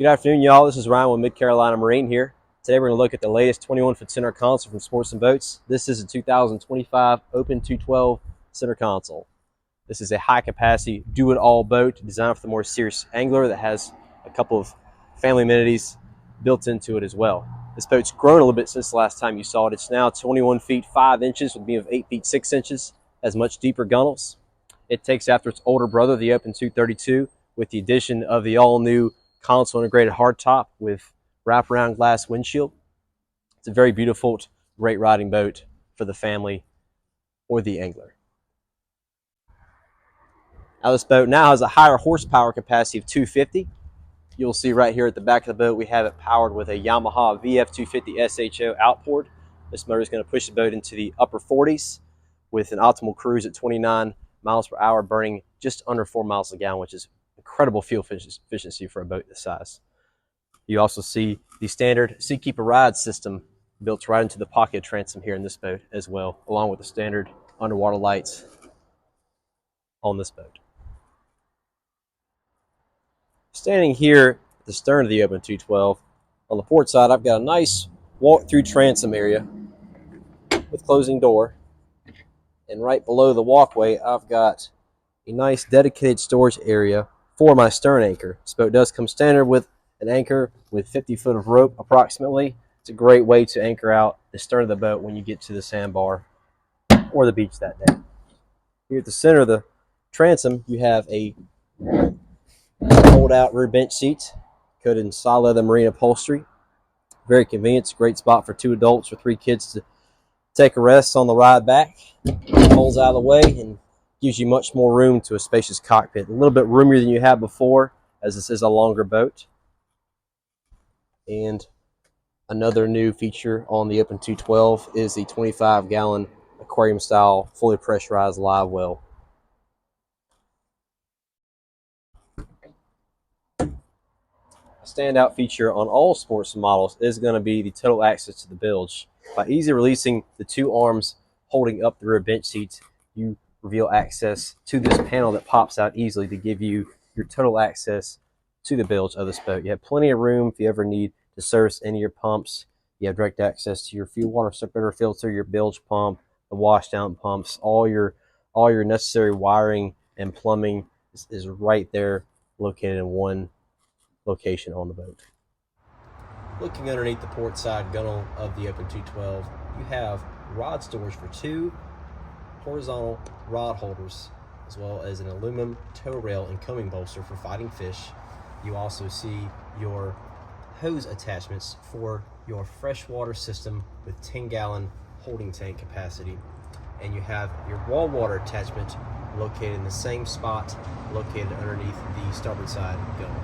Good afternoon, y'all. This is Ryan with Mid-Carolina Marine here. Today we're going to look at the latest 21-foot center console from Sportsman Boats. This is a 2025 Open 212 center console. This is a high-capacity, do-it-all boat designed for the more serious angler that has a couple of family amenities built into it as well. This boat's grown a little bit since the last time you saw it. It's now 21 feet 5 inches with a beam of 8 feet 6 inches, has much deeper gunnels. It takes after its older brother, the Open 232, with the addition of the all-new console integrated hardtop with wraparound glass windshield. It's a very beautiful, great riding boat for the family or the angler. Now this boat now has a higher horsepower capacity of 250. You'll see right here at the back of the boat we have it powered with a Yamaha VF-250 SHO outboard. This motor is going to push the boat into the upper 40s with an optimal cruise at 29 miles per hour, burning just under 4 miles a gallon, which is incredible fuel efficiency for a boat this size. You also see the standard Seakeeper ride system built right into the pocket transom here in this boat as well, along with the standard underwater lights on this boat. Standing here at the stern of the Open 212, on the port side, I've got a nice walk-through transom area with closing door. And right below the walkway, I've got a nice dedicated storage area for my stern anchor. This boat does come standard with an anchor with 50 foot of rope approximately. It's a great way to anchor out the stern of the boat when you get to the sandbar or the beach that day. Here at the center of the transom, you have a fold-out rear bench seat coated in solid leather marine upholstery. Very convenient. It's a great spot for 2 adults or 3 kids to take a rest on the ride back. Pulls out of the way and gives you much more room to a spacious cockpit. A little bit roomier than you had before, as this is a longer boat. And another new feature on the Open 212 is the 25-gallon aquarium-style, fully pressurized live well. A standout feature on all Sportsman models is going to be the total access to the bilge. By easily releasing the 2 arms holding up the rear bench seats, you reveal access to this panel that pops out easily to give you your total access to the bilge of this boat. You have plenty of room if you ever need to service any of your pumps. You have direct access to your fuel water separator filter, your bilge pump, the washdown pumps, all your necessary wiring and plumbing is right there, located in one location on the boat. Looking underneath the port side gunnel of the Open 212, you have rod storage for 2 horizontal rod holders, as well as an aluminum tow rail and combing bolster for fighting fish. You also see your hose attachments for your freshwater system with 10-gallon holding tank capacity. And you have your wall water attachment located in the same spot, located underneath the starboard side gunnel.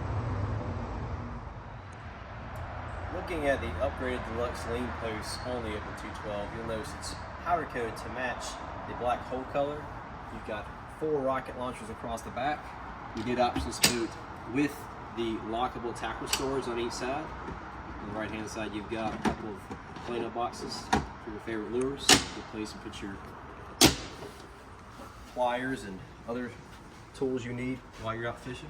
Looking at the upgraded deluxe lean posts on the Open 212, you'll notice it's powder coated to match the black hull color. You've got 4 rocket launchers across the back. We did option this boat with the lockable tackle storage on each side. On the right hand side, you've got a couple of cleanup boxes for your favorite lures. Good place to put your pliers and other tools you need while you're out fishing.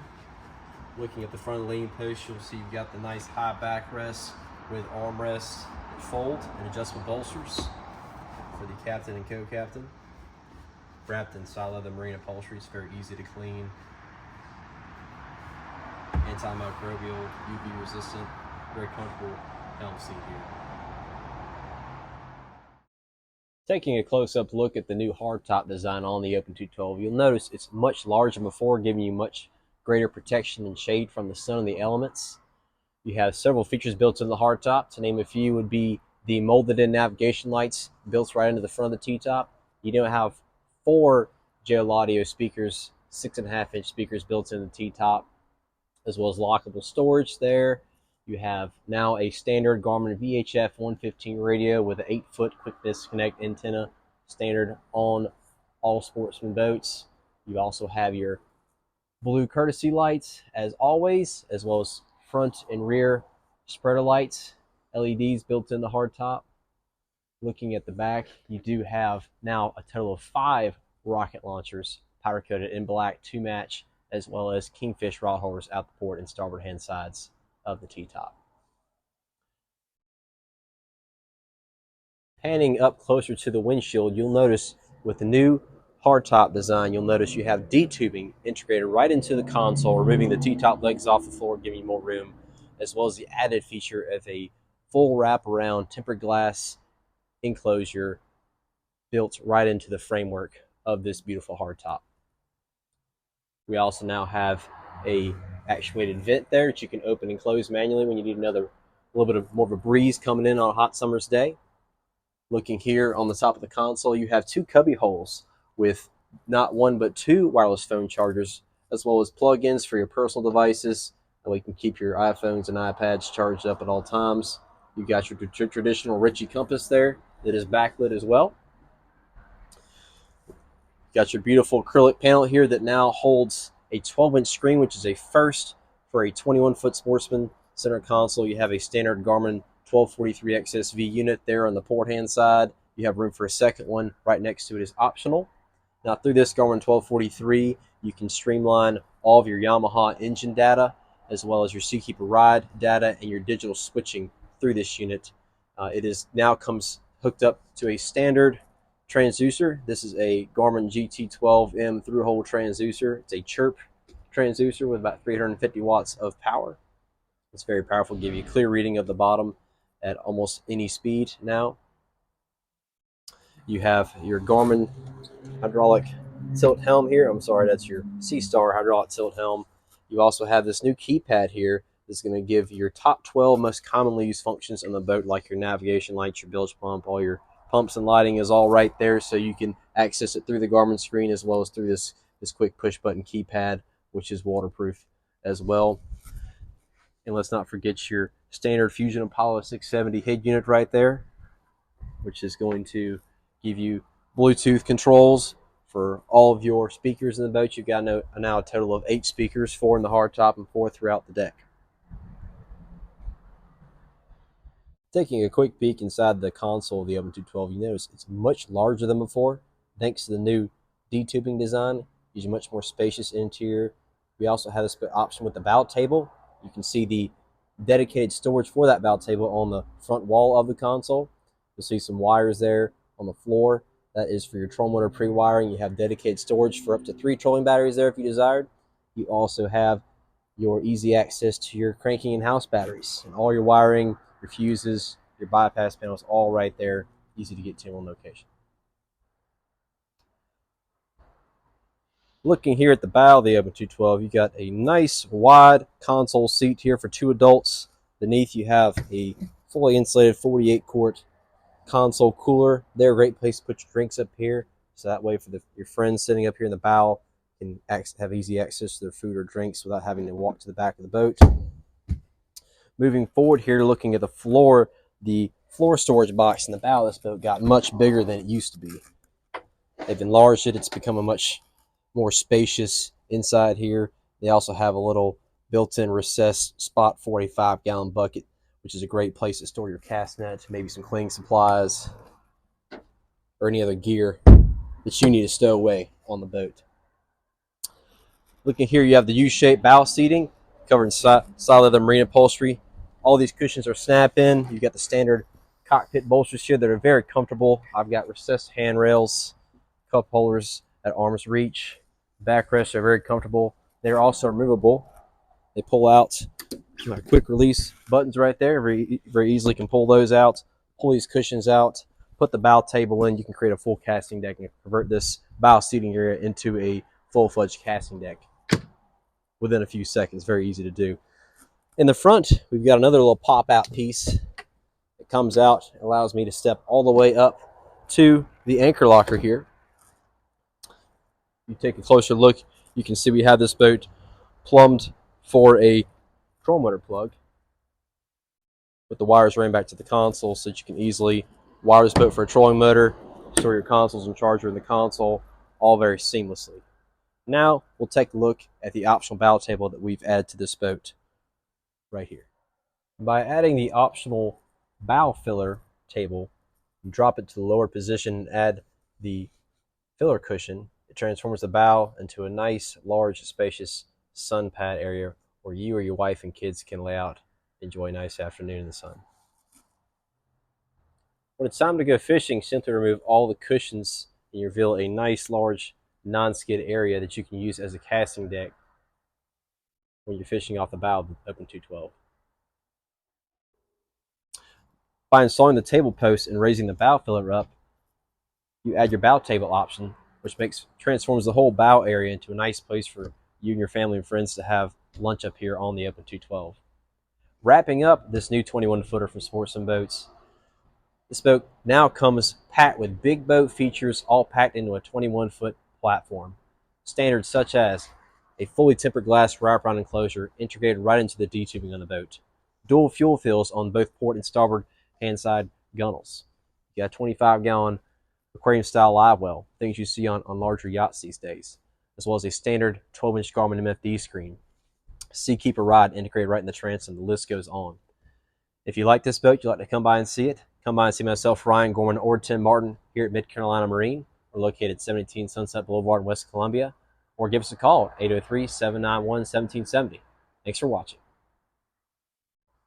Looking at the front of the lean post, you'll see you've got the nice high backrest with armrests that fold and adjustable bolsters for the captain and co-captain. Wrapped in solid leather marine upholstery. It's very easy to clean. Antimicrobial, UV resistant, very comfortable Helm seat here. Taking a close-up look at the new hardtop design on the Open 212, you'll notice it's much larger than before, giving you much greater protection and shade from the sun and the elements. You have several features built into the hardtop. To name a few would be the molded-in navigation lights built right into the front of the T-top. You don't have 4 JL Audio speakers, 6.5-inch speakers built into the T-top, as well as lockable storage there. You have now a standard Garmin VHF 115 radio with an 8-foot quick disconnect antenna, standard on all Sportsman boats. You also have your blue courtesy lights as always, as well as front and rear spreader lights, LEDs built in the hardtop. Looking at the back, you do have now a total of 5 rocket launchers powder coated in black to match, as well as Kingfish rod holders out the port and starboard hand sides of the T-top. Panning up closer to the windshield, you'll notice with the new hardtop design, you'll notice you have D-tubing integrated right into the console, removing the T-top legs off the floor, giving you more room, as well as the added feature of a full wraparound tempered glass enclosure built right into the framework of this beautiful hardtop. We also now have a actuated vent there that you can open and close manually when you need a little bit of more of a breeze coming in on a hot summer's day. Looking here on the top of the console, you have two cubby holes with not one but two wireless phone chargers, as well as plug-ins for your personal devices. And we can keep your iPhones and iPads charged up at all times. You've got your traditional Ritchie compass there that is backlit as well. You've got your beautiful acrylic panel here that now holds a 12-inch screen, which is a first for a 21-foot Sportsman center console. You have a standard Garmin 1243 XSV unit there on the port hand side. You have room for a second one right next to it is optional. Now through this Garmin 1243, you can streamline all of your Yamaha engine data, as well as your Seakeeper ride data and your digital switching through this unit. It is now comes hooked up to a standard transducer. This is a Garmin GT12M through-hole transducer. It's a chirp transducer with about 350 watts of power. It's very powerful, give you a clear reading of the bottom at almost any speed now. You have your Garmin hydraulic tilt helm here. I'm sorry, that's your C-Star hydraulic tilt helm. You also have this new keypad here that's going to give your top 12 most commonly used functions on the boat, like your navigation lights, your bilge pump, all your pumps and lighting is all right there, so you can access it through the Garmin screen as well as through this quick push button keypad, which is waterproof as well. And let's not forget your standard Fusion Apollo 670 head unit right there, which is going to give you Bluetooth controls for all of your speakers in the boat. You've got now a total of 8 speakers, 4 in the hardtop and 4 throughout the deck. Taking a quick peek inside the console of the Open 212, you notice it's much larger than before. Thanks to the new D-tubing design, gives you much more spacious interior. We also have this option with the bow table. You can see the dedicated storage for that bow table on the front wall of the console. You'll see some wires there on the floor. That is for your trolling motor pre-wiring. You have dedicated storage for up to 3 trolling batteries there if you desired. You also have your easy access to your cranking and house batteries. And all your wiring, your fuses, your bypass panels, all right there. Easy to get to on location. Looking here at the bow of the Open 212, you got a nice wide console seat here for 2 adults. Beneath you have a fully insulated 48-quart console cooler. They're a great place to put your drinks up here, so that way for your friends sitting up here in the bow can have easy access to their food or drinks without having to walk to the back of the boat. Moving forward here, looking at the floor storage box in the bow of this boat got much bigger than it used to be. They've enlarged it. It's become a much more spacious inside here. They also have a little built-in recessed spot for a 5-gallon bucket, which is a great place to store your cast net, maybe some cleaning supplies, or any other gear that you need to stow away on the boat. Looking here, you have the U-shaped bow seating, covered in solid leather marine upholstery. All these cushions are snap-in. You've got the standard cockpit bolsters here that are very comfortable. I've got recessed handrails, cup holders at arm's reach. Backrests are very comfortable. They're also removable. They pull out quick release buttons right there. Very easily can pull those out, pull these cushions out, put the bow table in. You can create a full casting deck and convert this bow seating area into a full-fledged casting deck within a few seconds. Very easy to do. In the front, we've got another little pop-out piece that comes out. It allows me to step all the way up to the anchor locker here. You take a closer look, you can see we have this boat plumbed for a trolling motor plug with the wires running back to the console, so that you can easily wire this boat for a trolling motor, store your consoles and charger in the console, all very seamlessly. Now we'll take a look at the optional bow table that we've added to this boat right here. By adding the optional bow filler table, you drop it to the lower position and add the filler cushion. It transforms the bow into a nice, large, spacious sun pad area where you or your wife and kids can lay out enjoy a nice afternoon in the sun. When it's time to go fishing, simply remove all the cushions and you reveal a nice large non-skid area that you can use as a casting deck when you're fishing off the bow of the Open 212. By installing the table post and raising the bow filler up, you add your bow table option, which transforms the whole bow area into a nice place for you and your family and friends to have lunch up here on the Open 212. Wrapping up this new 21-footer from Sportsman Boats, this boat now comes packed with big boat features, all packed into a 21-foot platform. Standards such as a fully tempered glass wraparound enclosure integrated right into the D-tubing on the boat. Dual fuel fills on both port and starboard handside gunnels. You got a 25-gallon aquarium-style live well, things you see on larger yachts these days, as well as a standard 12-inch Garmin MFD screen. Seakeeper rod integrated right in the transom. The list goes on. If you like this boat, you'd like to come by and see it, come by and see myself, Ryan Gorman, or Tim Martin here at Mid Carolina Marine. We're located at 17 Sunset Blvd in West Columbia, or give us a call at 803-791-1770. Thanks for watching.